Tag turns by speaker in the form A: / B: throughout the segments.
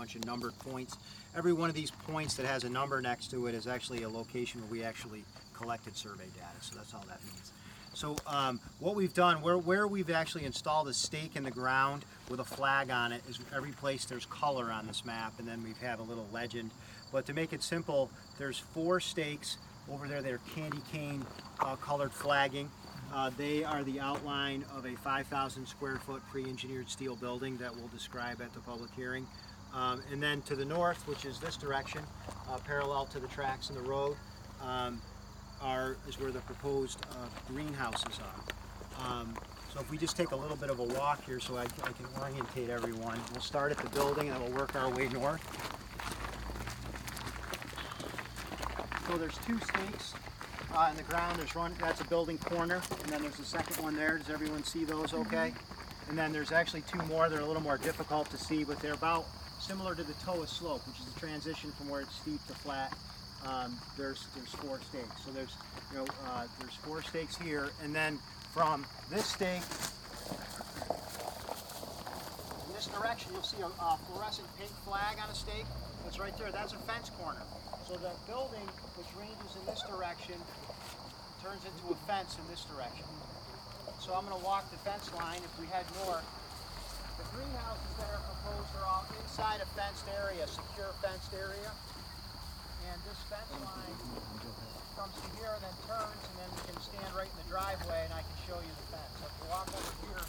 A: bunch of numbered points. Every one of these points that has a number next to it is actually a location where we actually collected survey data, so that's all that means. So what we've done, where we've actually installed a stake in the ground with a flag on it, is every place there's color on this map, and then we have a little legend. But to make it simple, there's 4 stakes over there that are candy cane colored flagging. They are the outline of a 5,000 square foot pre-engineered steel building that we'll describe at the public hearing. And then to the north, which is this direction, parallel to the tracks in the road, is where the proposed greenhouses are. So if we just take a little bit of a walk here so I can orientate everyone. We'll start at the building and then we'll work our way north. So there's 2 stakes in the ground. There's one, that's a building corner, and then there's a second one there. Does everyone see those okay? And then there's actually 2 more. They're a little more difficult to see, but they're about similar to the Toa slope, which is the transition from where it's steep to flat. There's 4 stakes. So there's there's 4 stakes here, and then from this stake in this direction, you'll see a fluorescent pink flag on a stake. That's right there. That's a fence corner. So the building, which ranges in this direction, turns into a fence in this direction. So I'm going to walk the fence line. If we head north, the greenhouses that are proposed are all inside a fenced area, secure fenced area. And this fence line comes to here and then turns, and then we can stand right in the driveway and I can show you the fence. So if you walk over here,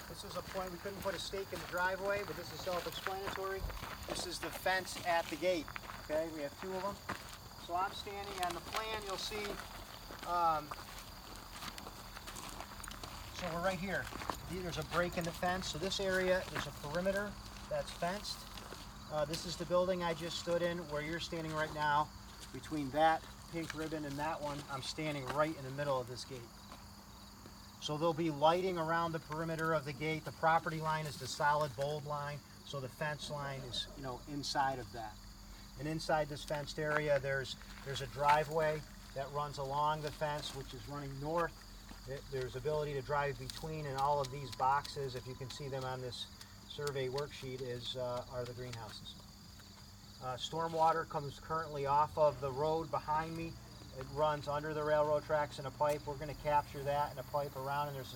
A: this is a point, we couldn't put a stake in the driveway, but this is self-explanatory. This is the fence at the gate, okay? We have 2 of them. So I'm standing on the plan, you'll see, so we're right here. There's a break in the fence. So this area, there's a perimeter that's fenced. This is the building I just stood in, where you're standing right now. Between that pink ribbon and that one, I'm standing right in the middle of this gate. So there'll be lighting around the perimeter of the gate. The property line is the solid bold line, so the fence line is, inside of that. And inside this fenced area, there's a driveway that runs along the fence, which is running north. There's ability to drive between, and all of these boxes, if you can see them on this survey worksheet, are the greenhouses. Stormwater comes currently off of the road behind me. It runs under the railroad tracks in a pipe. We're going to capture that in a pipe around, and there's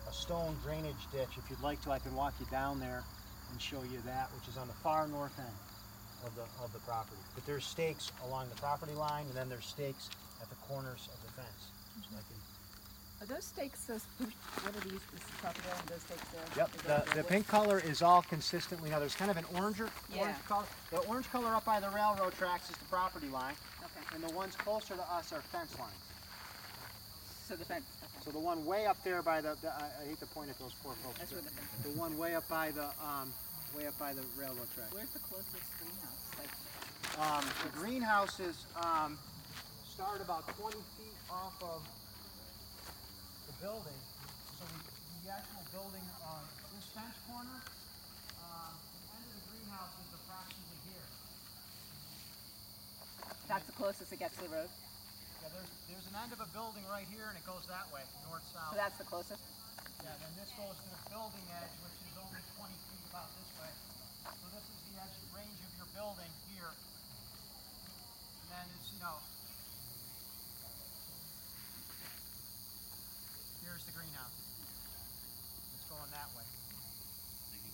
A: a stone drainage ditch. If you'd like to, I can walk you down there and show you that, which is on the far north end of the property. But there's stakes along the property line, and then there's stakes at the corners of the fence. So
B: Are those stakes, what are these, this property line, those stakes there?
A: Yep, the pink color is all consistently, now there's kind of an orange color. The orange color up by the railroad tracks is the property line.
B: Okay.
A: And the ones closer to us are fence lines.
B: So the fence, okay.
A: So the one way up there by I hate to point at those poor folks.
B: That's where the fence is.
A: The one way up by the railroad track.
B: Where's the closest greenhouse?
A: The greenhouses start about 20 feet off of the building. So the actual building, this fence corner, the end of the greenhouse is approximately here.
B: That's the closest it gets to the road?
A: Yeah, there's an end of a building right here, and it goes that way, north-south.
B: So that's the closest?
A: Yeah, then this goes to the building edge, which is only 20 feet about this way. So this is the edge range of your building here. And then it's, here's the greenhouse. It's going that way,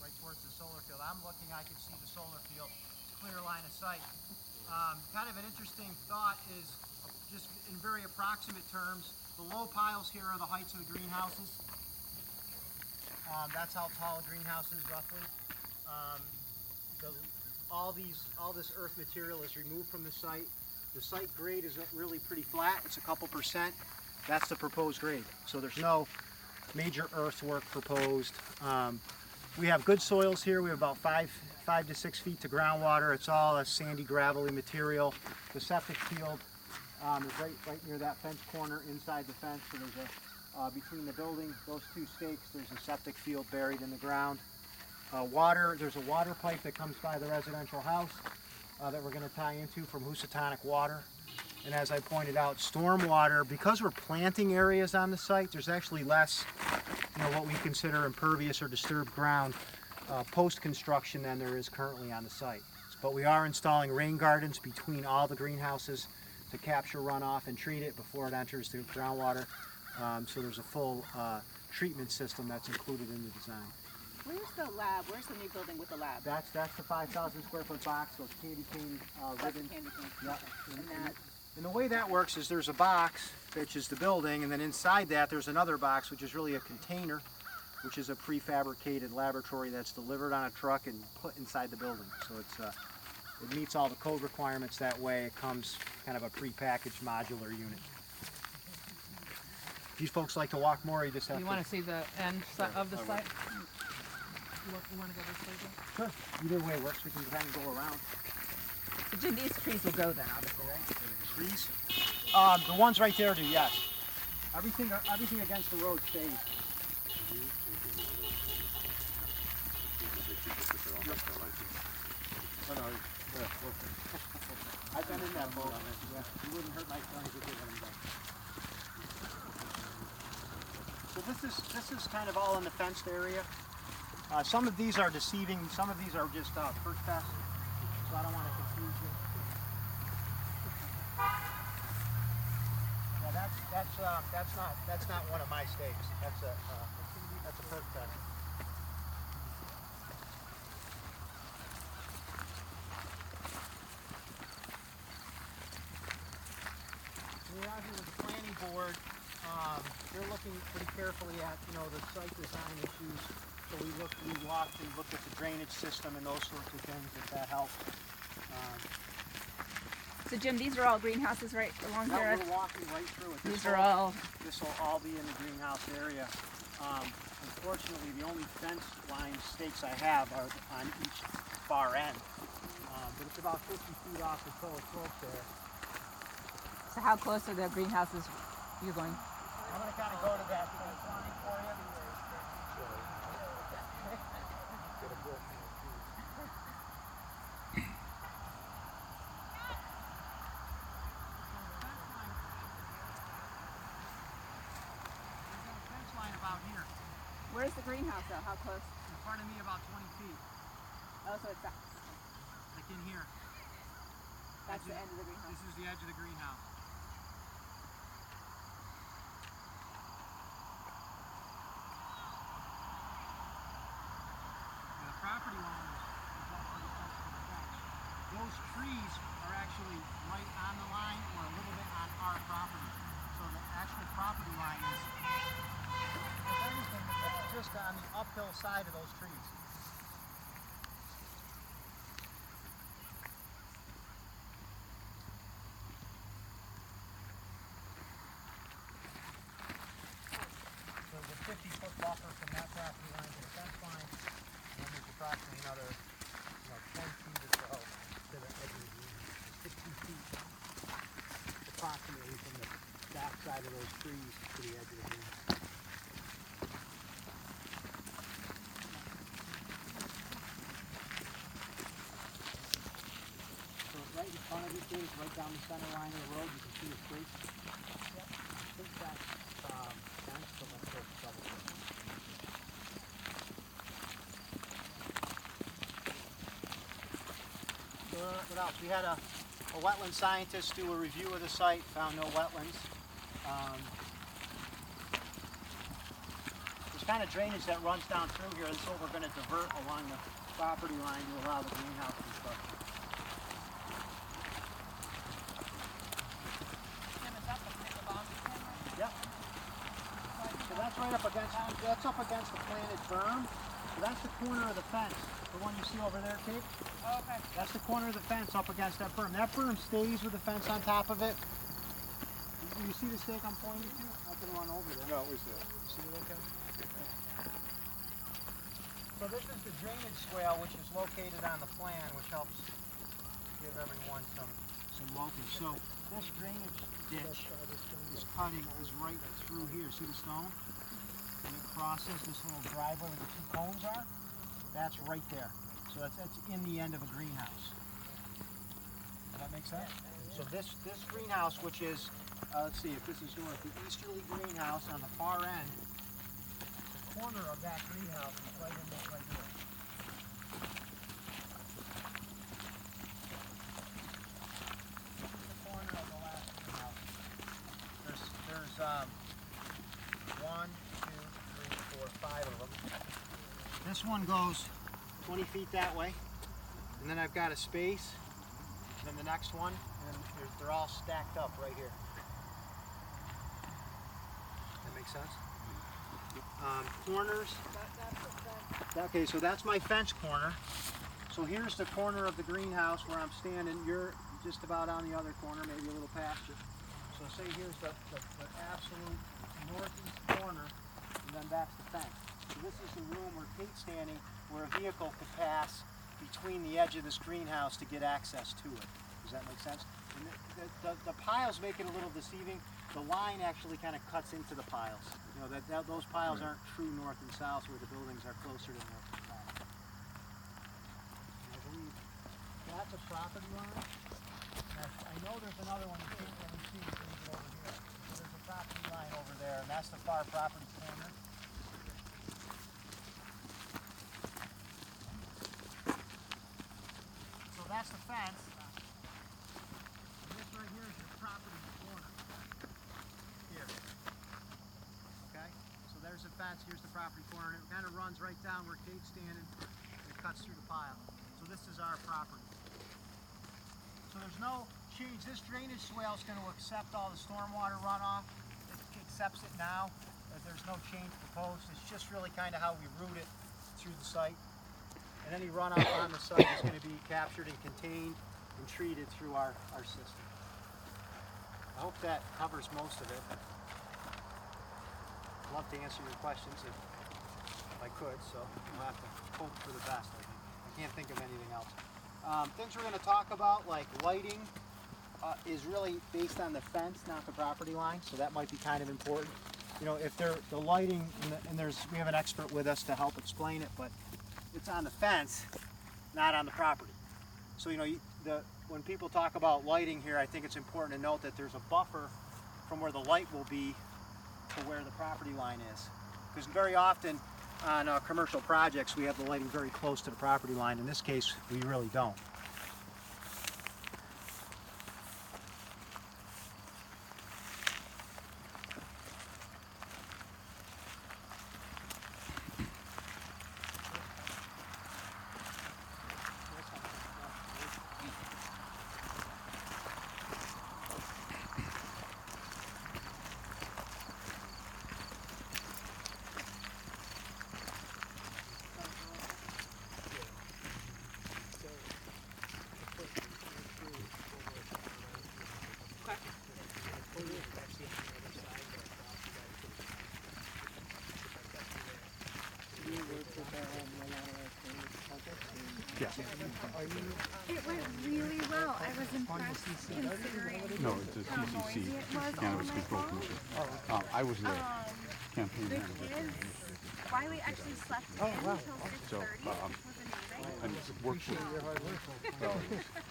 A: right towards the solar field. I'm looking, I can see the solar field. It's clear line of sight. Kind of an interesting thought is, just in very approximate terms, the low piles here are the heights of the greenhouses. That's how tall a greenhouse is roughly. All this earth material is removed from the site. The site grade is really pretty flat. It's a couple percent. That's the proposed grade. So there's no major earthwork proposed. We have good soils here. We have about 5 to 6 feet to groundwater. It's all a sandy, gravelly material. The septic field is right near that fence corner inside the fence. So there's between the building, those 2 stakes, there's a septic field buried in the ground. There's a water pipe that comes by the residential house that we're going to tie into from Housatonic Water. And as I pointed out, stormwater, because we're planting areas on the site, there's actually less, what we consider impervious or disturbed ground post-construction than there is currently on the site. But we are installing rain gardens between all the greenhouses to capture runoff and treat it before it enters the groundwater. So there's a full treatment system that's included in the design.
B: Where's the lab? Where's the new building with the lab?
A: That's the 5,000 square foot box, those candy cane
B: That's
A: ribbon.
B: candy cane.
A: Yeah. And the way that works is there's a box, which is the building, and then inside that there's another box, which is really a container, which is a prefabricated laboratory that's delivered on a truck and put inside the building. So it meets all the code requirements that way. It comes kind of a prepackaged modular unit. If you folks like to walk more, you just have
C: You
A: to.
C: want to see the end of the site? You want to go this way, Jim?
A: Sure. Either way works. We can kind of go around.
B: So Jim, these trees will go then, obviously, right?
A: Trees? The ones right there do, yes. Everything against the road stays. I've been in that boat. Yeah, you wouldn't hurt my feelings if you let him go. So this is kind of all in the fenced area. Some of these are deceiving. Some of these are just perch pests. So I don't want to confuse you. Yeah, that's not one of my stakes. That's a perch pest. We're out here with the planning board. They're looking pretty carefully at the site design issues. So we walked and looked at the drainage system and those sorts of things, if that helps.
B: So Jim, these are all greenhouses right along here?
A: We're walking right through it.
B: These are all...
A: This will all be in the greenhouse area. Unfortunately, the only fence line stakes I have are on each far end. But it's about 50 feet off the total slope there.
B: So how close are the greenhouses you're going?
A: I'm going to kind of go to that fence line for you. About here.
B: Where's the greenhouse though? How close?
A: In front of me about 20 feet.
B: Oh, so it's that.
A: Like in here.
B: That's the end of the greenhouse.
A: This is the edge of the greenhouse. Now, the property line is up pretty close to the fence. Those trees are actually right on the line or a little bit on our property. So the actual property line is everything is just on the uphill side of those trees. So there's a 50-foot buffer from that property line to the fence line, and then there's approximately another 10 feet or so to the edge of the greenhouse. 60 feet approximately from the back side of those trees to the edge of the greenhouse. So right in front of it is right down the center line of the road. You can see the street. I think that's fence, but let's go double check. What else? We had a wetland scientist do a review of the site, found no wetlands. There's kind of drainage that runs down through here. This is what we're going to divert along the property line to allow the greenhouse construction. Yep. So that's right up against the planted berm. So that's the corner of the fence, the one you see over there, Kate.
C: Oh, okay.
A: That's the corner of the fence up against that berm. That berm stays with the fence on top of it. You see the stake I'm pointing to? I can run over there.
D: No, we see it.
A: See it okay? So this is the drainage swale, which is located on the plan, which helps give everyone some locus. So this drainage ditch is right through here. See the stone? And it crosses this little driveway where the two cones are. That's right there. So that's in the end of a greenhouse. Does that make sense? So this greenhouse, which is, let's see if this is north, the easterly greenhouse on the far end, the corner of that greenhouse is right in this right here. This is the corner of the last greenhouse. There's 1, 2, 3, 4, 5 of them. This one goes 20 feet that way, and then I've got a space, and then the next one, and they're all stacked up right here. That makes sense? Corners. Okay, so that's my fence corner. So here's the corner of the greenhouse where I'm standing. You're just about on the other corner, maybe a little past you. So say here's the absolute northeast corner, and then that's the fence. So this is the room where Kate's standing, where a vehicle could pass between the edge of this greenhouse to get access to it. Does that make sense? And the piles make it a little deceiving. The line actually kind of cuts into the piles. You know, those piles aren't true north and south where the buildings are closer to north and south. And I believe that's a property line. Now, I know there's another one you can't really see until you get over here. So there's a property line over there, and that's the far property corner. So that's the fence. And this right here is your property corner. Here. Okay? So there's the fence, here's the property corner, and it kind of runs right down where Kate's standing. It cuts through the pile. So this is our property. So there's no change. This drainage swale is going to accept all the stormwater runoff. It accepts it now. There's no change proposed. It's just really kind of how we route it through the site. And any runoff on the site is going to be captured and contained and treated through our system. I hope that covers most of it. I'd love to answer your questions if I could, so we'll have to hope for the best, I think. I can't think of anything else. Things we're going to talk about, like lighting, is really based on the fence, not the property line, so that might be kind of important. You know, if the lighting, and we have an expert with us to help explain it, but it's on the fence, not on the property. So, you know, when people talk about lighting here, I think it's important to note that there's a buffer from where the light will be to where the property line is. Because very often on commercial projects, we have the lighting very close to the property line. In this case, we really don't.
D: It went really well. I was impressed considering
E: No, it's a
D: how noisy
E: CCC,
D: it was
E: Cannabis
D: all
E: Control
D: night long.
E: Commission. I was the campaign
D: The
E: manager.
D: kids, Wiley actually slept in until 6:30,
E: So,
D: which was amazing.
E: And worked with,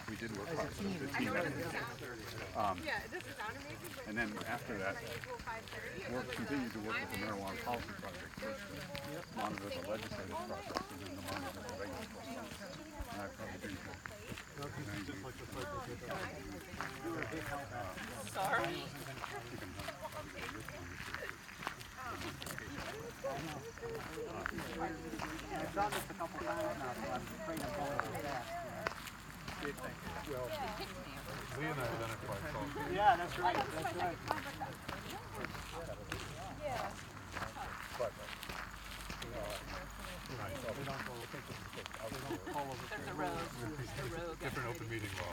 E: we did work hard for the team.
D: Yeah, it doesn't sound amazing, but
E: And then after that,
D: usual 5:30.
E: continued to work with the marijuana policy project, first to monitor the legislative process and then to monitor the regulatory process. And I've probably been for 90 years.
B: Sorry.
A: I've done this a couple times now, so I'm afraid I'm going too fast.
F: Lee and I identified something.
A: Yeah, that's right. That's right.
B: There's a road.
F: Different open meeting law.